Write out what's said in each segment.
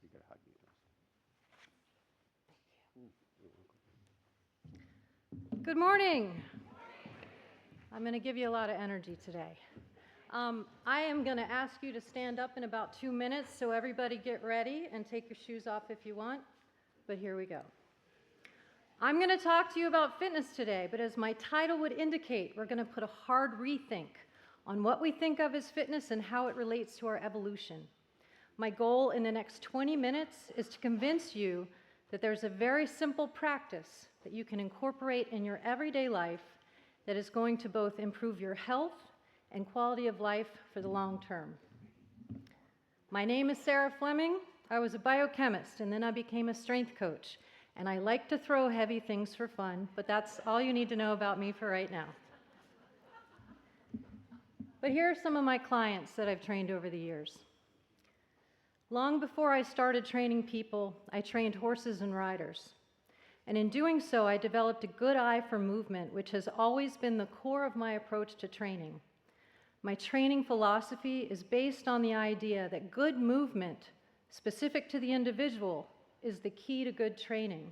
You gotta hug me. Good morning. I'm going to give you a lot of energy today. I am going to ask you to stand up in about 2 minutes, so everybody get ready and take your shoes off if you want, but here we go. I'm going to talk to you about fitness today, but as my title would indicate, we're going to put a hard rethink on what we think of as fitness and how it relates to our evolution. My goal in the next 20 minutes is to convince you that there's a very simple practice that you can incorporate in your everyday life that is going to both improve your health and quality of life for the long term. My name is Sarah Fleming. I was a biochemist, and then I became a strength coach. And I like to throw heavy things for fun, but that's all you need to know about me for right now. But here are some of my clients that I've trained over the years. Long before I started training people, I trained horses and riders. And in doing so, I developed a good eye for movement, which has always been the core of my approach to training. My training philosophy is based on the idea that good movement, specific to the individual, is the key to good training.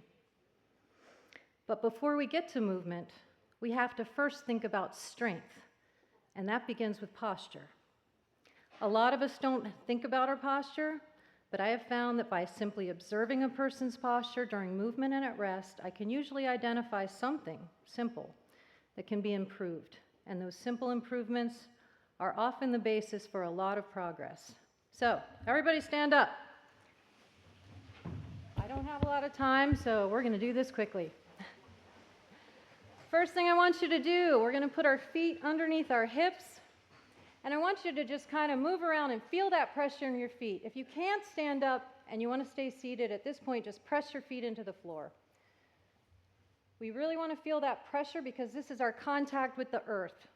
But before we get to movement, we have to first think about strength, and that begins with posture. A lot of us don't think about our posture, but I have found that by simply observing a person's posture during movement and at rest, I can usually identify something simple that can be improved. And those simple improvements are often the basis for a lot of progress. So, everybody stand up. I don't have a lot of time, so we're going to do this quickly. First thing I want you to do, we're going to put our feet underneath our hips. And I want you to just kind of move around and feel that pressure in your feet. If you can't stand up and you want to stay seated, at this point, just press your feet into the floor. We really want to feel that pressure because this is our contact with the earth.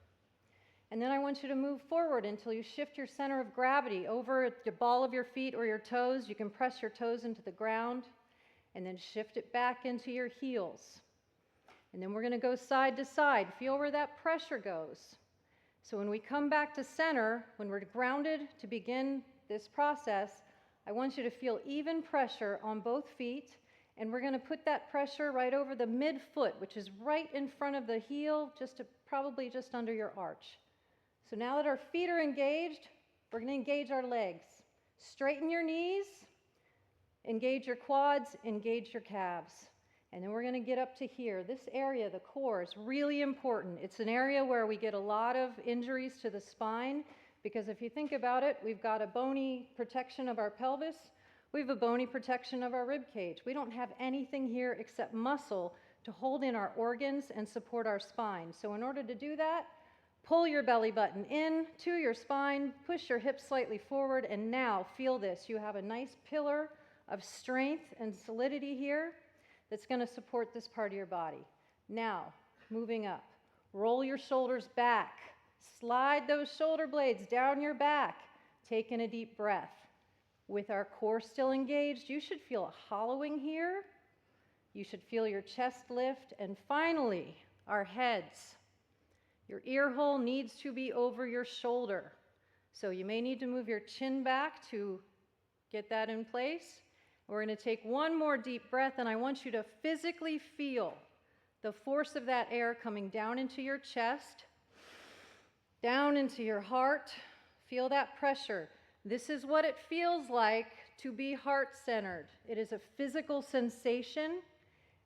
And then I want you to move forward until you shift your center of gravity over the ball of your feet or your toes. You can press your toes into the ground and then shift it back into your heels. And then we're going to go side to side. Feel where that pressure goes. So when we come back to center, when we're grounded to begin this process, I want you to feel even pressure on both feet, and we're going to put that pressure right over the midfoot, which is right in front of the heel, probably just under your arch. So now that our feet are engaged, we're going to engage our legs. Straighten your knees, engage your quads, engage your calves. And then we're going to get up to here. This area, the core, is really important. It's an area where we get a lot of injuries to the spine because if you think about it, we've got a bony protection of our pelvis. We have a bony protection of our rib cage. We don't have anything here except muscle to hold in our organs and support our spine. So in order to do that, pull your belly button in to your spine, push your hips slightly forward, and now feel this. You have a nice pillar of strength and solidity here that's going to support this part of your body. Now, moving up, roll your shoulders back. Slide those shoulder blades down your back. Take in a deep breath. With our core still engaged, you should feel a hollowing here. You should feel your chest lift. And finally, our heads. Your ear hole needs to be over your shoulder. So you may need to move your chin back to get that in place. We're going to take one more deep breath, and I want you to physically feel the force of that air coming down into your chest, down into your heart. Feel that pressure. This is what it feels like to be heart-centered. It is a physical sensation,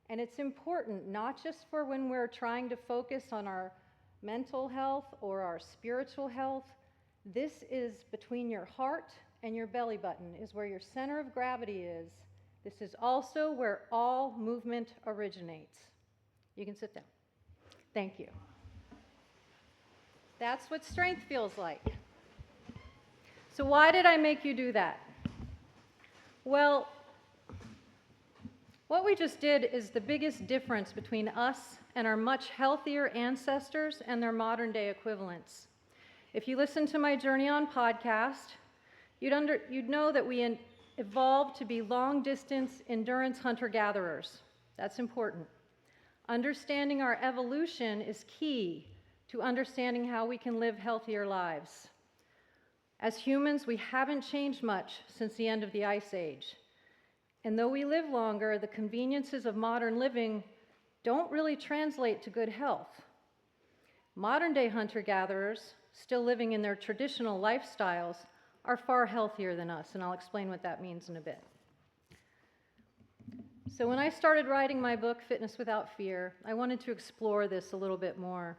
and it's important not just for when we're trying to focus on our mental health or our spiritual health. This is between your heart and your belly button is where your center of gravity is. This is also where all movement originates. You can sit down. Thank you. That's what strength feels like. So why did I make you do that? Well, what we just did is the biggest difference between us and our much healthier ancestors and their modern day equivalents. If you listen to my Journey On podcast, you'd know that we evolved to be long-distance endurance hunter-gatherers. That's important. Understanding our evolution is key to understanding how we can live healthier lives. As humans, we haven't changed much since the end of the Ice Age. And though we live longer, the conveniences of modern living don't really translate to good health. Modern-day hunter-gatherers, still living in their traditional lifestyles, are far healthier than us, and I'll explain what that means in a bit. So when I started writing my book, Fitness Without Fear, I wanted to explore this a little bit more.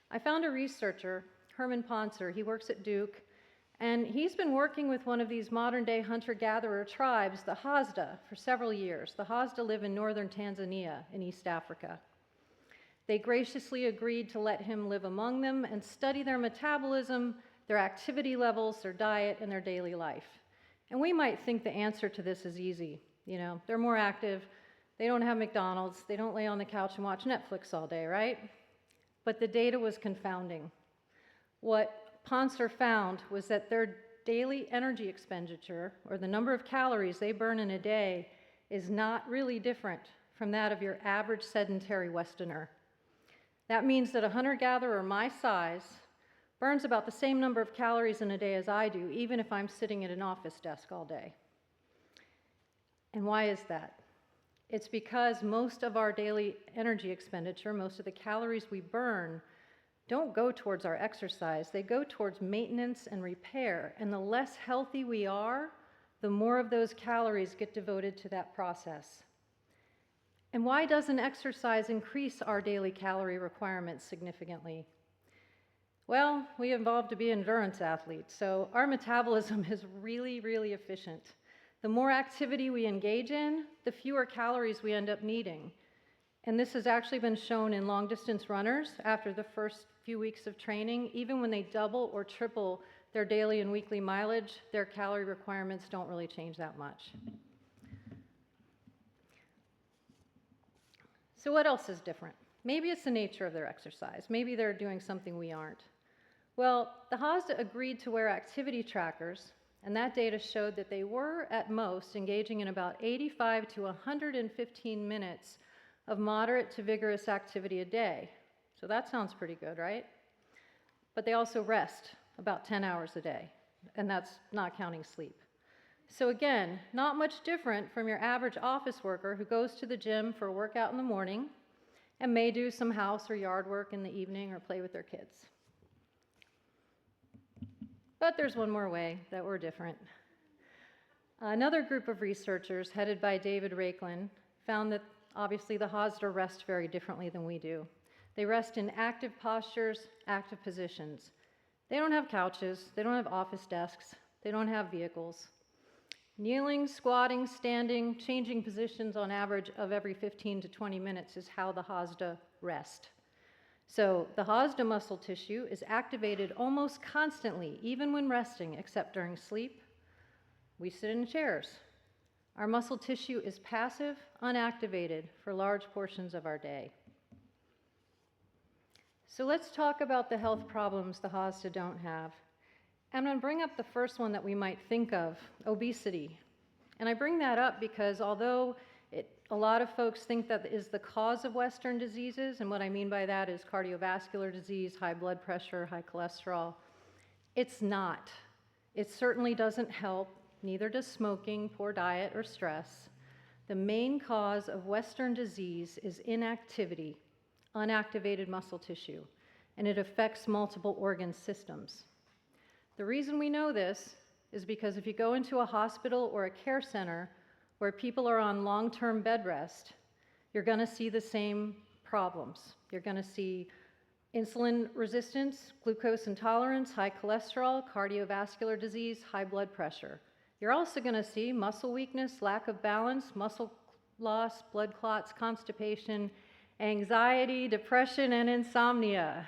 I found a researcher, Herman Poncer. He works at Duke, and he's been working with one of these modern-day hunter-gatherer tribes, the Hasda, for several years. The Hasda live in northern Tanzania in East Africa. They graciously agreed to let him live among them and study their metabolism, their activity levels, their diet, and their daily life. And we might think the answer to this is easy. You know, they're more active, they don't have McDonald's, they don't lay on the couch and watch Netflix all day, right? But the data was confounding. What Poncer found was that their daily energy expenditure, or the number of calories they burn in a day, is not really different from that of your average sedentary Westerner. That means that a hunter-gatherer my size burns about the same number of calories in a day as I do, even if I'm sitting at an office desk all day. And why is that? It's because most of our daily energy expenditure, most of the calories we burn, don't go towards our exercise. They go towards maintenance and repair. And the less healthy we are, the more of those calories get devoted to that process. And why doesn't exercise increase our daily calorie requirements significantly? Well, we evolved to be endurance athletes, so our metabolism is really, really efficient. The more activity we engage in, the fewer calories we end up needing. And this has actually been shown in long-distance runners after the first few weeks of training. Even when they double or triple their daily and weekly mileage, their calorie requirements don't really change that much. So what else is different? Maybe it's the nature of their exercise. Maybe they're doing something we aren't. Well, the Hasda agreed to wear activity trackers, and that data showed that they were, at most, engaging in about 85 to 115 minutes of moderate to vigorous activity a day. So that sounds pretty good, right? But they also rest about 10 hours a day, and that's not counting sleep. So again, not much different from your average office worker who goes to the gym for a workout in the morning and may do some house or yard work in the evening or play with their kids. But there's one more way that we're different. Another group of researchers, headed by David Rakelin, found that obviously the Hasda rest very differently than we do. They rest in active postures, active positions. They don't have couches, they don't have office desks, they don't have vehicles. Kneeling, squatting, standing, changing positions on average of every 15 to 20 minutes is how the Hasda rest. So the Hasda muscle tissue is activated almost constantly, even when resting, except during sleep. We sit in chairs. Our muscle tissue is passive, unactivated for large portions of our day. So let's talk about the health problems the Hasda don't have. I'm going to bring up the first one that we might think of, obesity. And I bring that up because although a lot of folks think that is the cause of Western diseases, and what I mean by that is cardiovascular disease, high blood pressure, high cholesterol, it's not. It certainly doesn't help, neither does smoking, poor diet, or stress. The main cause of Western disease is inactivity, unactivated muscle tissue, and it affects multiple organ systems. The reason we know this is because if you go into a hospital or a care center where people are on long-term bed rest, you're going to see the same problems. You're going to see insulin resistance, glucose intolerance, high cholesterol, cardiovascular disease, high blood pressure. You're also going to see muscle weakness, lack of balance, muscle loss, blood clots, constipation, anxiety, depression, and insomnia.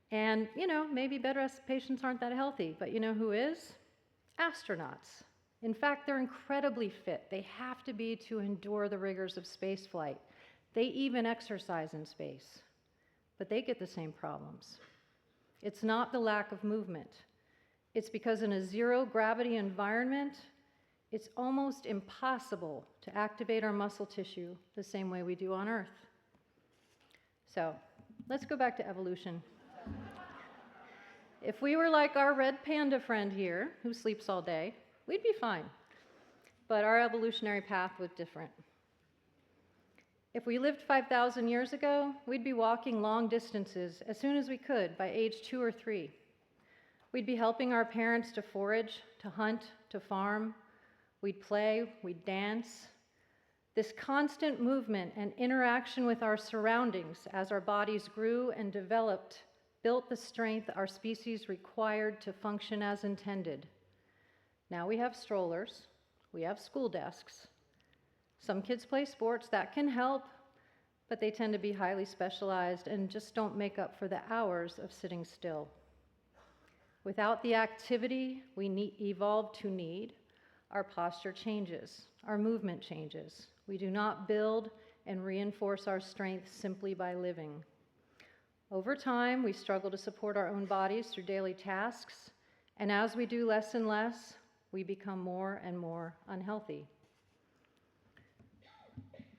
And, maybe bed rest patients aren't that healthy, but you know who is? Astronauts. In fact, they're incredibly fit. They have to be to endure the rigors of spaceflight. They even exercise in space, but they get the same problems. It's not the lack of movement. It's because in a zero-gravity environment, it's almost impossible to activate our muscle tissue the same way we do on Earth. So, let's go back to evolution. If we were like our red panda friend here, who sleeps all day, we'd be fine. but our evolutionary path was different. If we lived 5,000 years ago, we'd be walking long distances as soon as we could by age 2 or 3. We'd be helping our parents to forage, to hunt, to farm. We'd play, we'd dance. This constant movement and interaction with our surroundings as our bodies grew and developed built the strength our species required to function as intended. Now we have strollers, we have school desks. Some kids play sports, that can help, but they tend to be highly specialized and just don't make up for the hours of sitting still. Without the activity we evolved to need, our posture changes, our movement changes. We do not build and reinforce our strength simply by living. Over time, we struggle to support our own bodies through daily tasks, and as we do less and less, we become more and more unhealthy.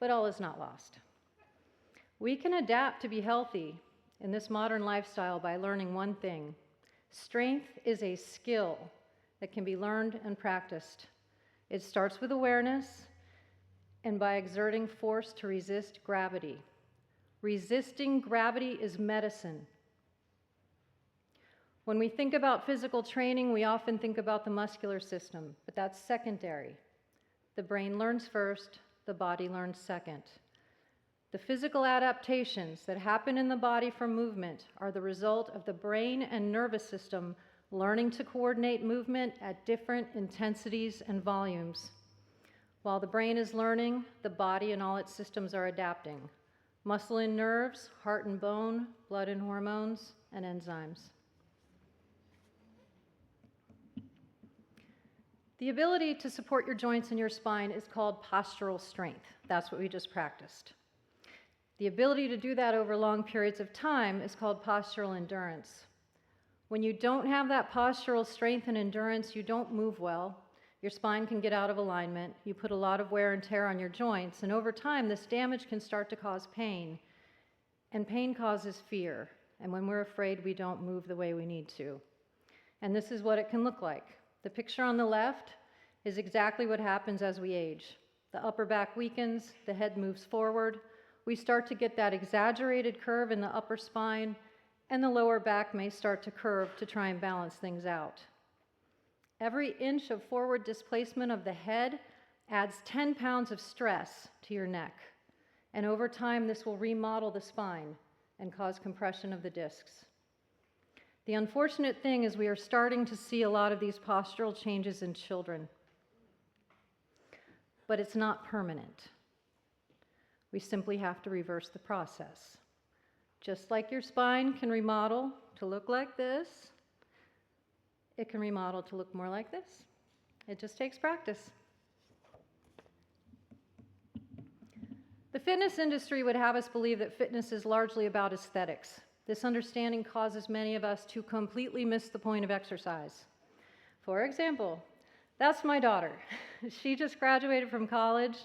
But all is not lost. We can adapt to be healthy in this modern lifestyle by learning one thing. Strength is a skill that can be learned and practiced. It starts with awareness and by exerting force to resist gravity. Resisting gravity is medicine. When we think about physical training, we often think about the muscular system, but that's secondary. The brain learns first, the body learns second. The physical adaptations that happen in the body from movement are the result of the brain and nervous system learning to coordinate movement at different intensities and volumes. While the brain is learning, the body and all its systems are adapting. Muscle and nerves, heart and bone, blood and hormones, and enzymes. The ability to support your joints and your spine is called postural strength. That's what we just practiced. The ability to do that over long periods of time is called postural endurance. When you don't have that postural strength and endurance, you don't move well. Your spine can get out of alignment. You put a lot of wear and tear on your joints, and over time, this damage can start to cause pain. And pain causes fear. And when we're afraid, we don't move the way we need to. And this is what it can look like. The picture on the left is exactly what happens as we age. The upper back weakens, the head moves forward. We start to get that exaggerated curve in the upper spine, and the lower back may start to curve to try and balance things out. Every inch of forward displacement of the head adds 10 pounds of stress to your neck. And over time, this will remodel the spine and cause compression of the discs. The unfortunate thing is we are starting to see a lot of these postural changes in children. But it's not permanent. We simply have to reverse the process. Just like your spine can remodel to look like this, it can remodel to look more like this. It just takes practice. The fitness industry would have us believe that fitness is largely about aesthetics. This understanding causes many of us to completely miss the point of exercise. For example, that's my daughter. She just graduated from college.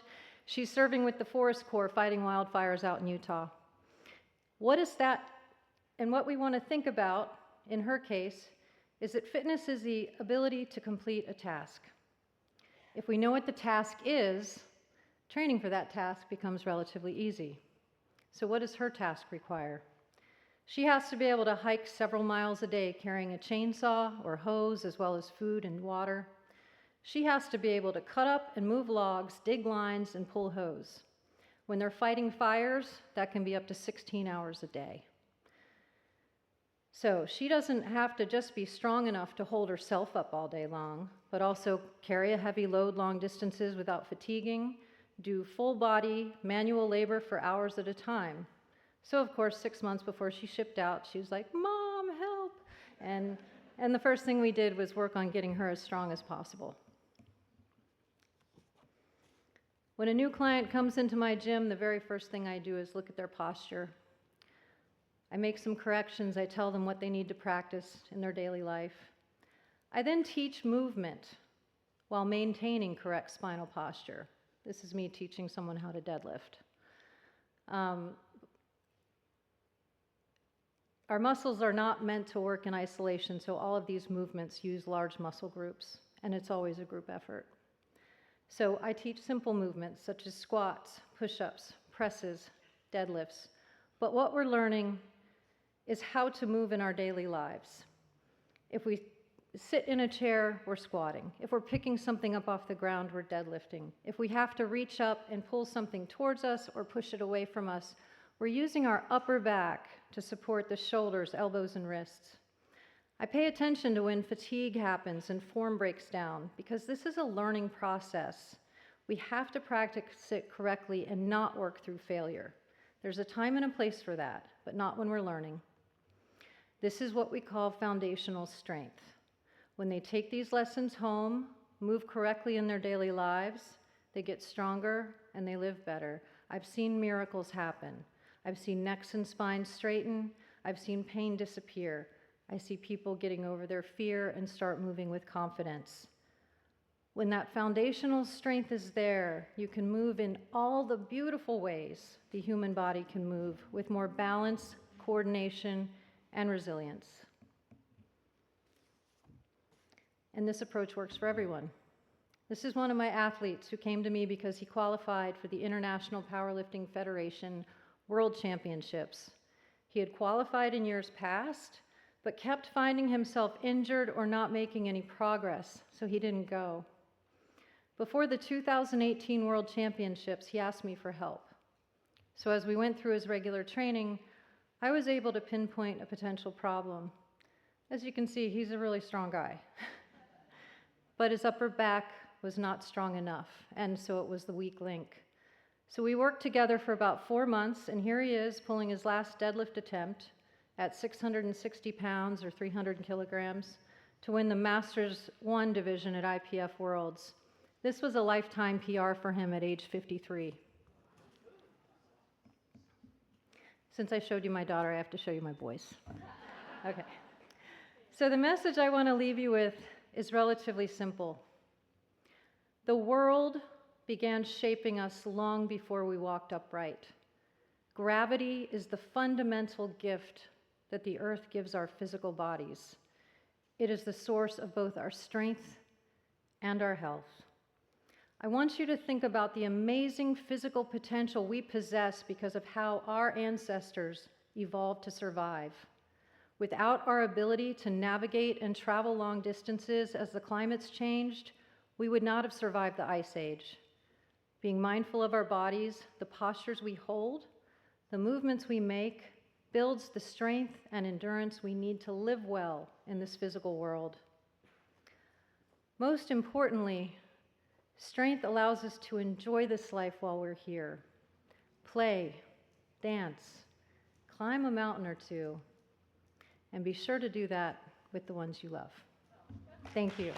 She's serving with the Forest Corps fighting wildfires out in Utah. What is that? And what we want to think about, in her case, is that fitness is the ability to complete a task. If we know what the task is, training for that task becomes relatively easy. So what does her task require? She has to be able to hike several miles a day carrying a chainsaw or hose as well as food and water. She has to be able to cut up and move logs, dig lines, and pull hose. When they're fighting fires, that can be up to 16 hours a day. So she doesn't have to just be strong enough to hold herself up all day long, but also carry a heavy load long distances without fatiguing, do full body manual labor for hours at a time. So of course, 6 months before she shipped out, she was like, "Mom, help!" And the first thing we did was work on getting her as strong as possible. When a new client comes into my gym, the very first thing I do is look at their posture. I make some corrections. I tell them what they need to practice in their daily life. I then teach movement while maintaining correct spinal posture. This is me teaching someone how to deadlift. Our muscles are not meant to work in isolation, so all of these movements use large muscle groups, and it's always a group effort. So I teach simple movements such as squats, push-ups, presses, deadlifts. But what we're learning is how to move in our daily lives. If we sit in a chair, we're squatting. If we're picking something up off the ground, we're deadlifting. If we have to reach up and pull something towards us or push it away from us, we're using our upper back to support the shoulders, elbows, and wrists. I pay attention to when fatigue happens and form breaks down because this is a learning process. We have to practice it correctly and not work through failure. There's a time and a place for that, but not when we're learning. This is what we call foundational strength. When they take these lessons home, move correctly in their daily lives, they get stronger and they live better. I've seen miracles happen. I've seen necks and spines straighten. I've seen pain disappear. I see people getting over their fear and start moving with confidence. When that foundational strength is there, you can move in all the beautiful ways the human body can move with more balance, coordination, and resilience. And this approach works for everyone. This is one of my athletes who came to me because he qualified for the International Powerlifting Federation World Championships. He had qualified in years past, but kept finding himself injured or not making any progress, so he didn't go. Before the 2018 World Championships, he asked me for help. So as we went through his regular training, I was able to pinpoint a potential problem. As you can see, he's a really strong guy. But his upper back was not strong enough, and so it was the weak link. So we worked together for about 4 months, and here he is pulling his last deadlift attempt at 660 pounds or 300 kilograms to win the Masters 1 division at IPF Worlds. This was a lifetime PR for him at age 53. Since I showed you my daughter, I have to show you my boys. Okay. So the message I want to leave you with is relatively simple. The world began shaping us long before we walked upright. Gravity is the fundamental gift that the earth gives our physical bodies. It is the source of both our strength and our health. I want you to think about the amazing physical potential we possess because of how our ancestors evolved to survive. Without our ability to navigate and travel long distances as the climates changed, we would not have survived the Ice Age. Being mindful of our bodies, the postures we hold, the movements we make, builds the strength and endurance we need to live well in this physical world. Most importantly, strength allows us to enjoy this life while we're here. Play, dance, climb a mountain or two, and be sure to do that with the ones you love. Thank you.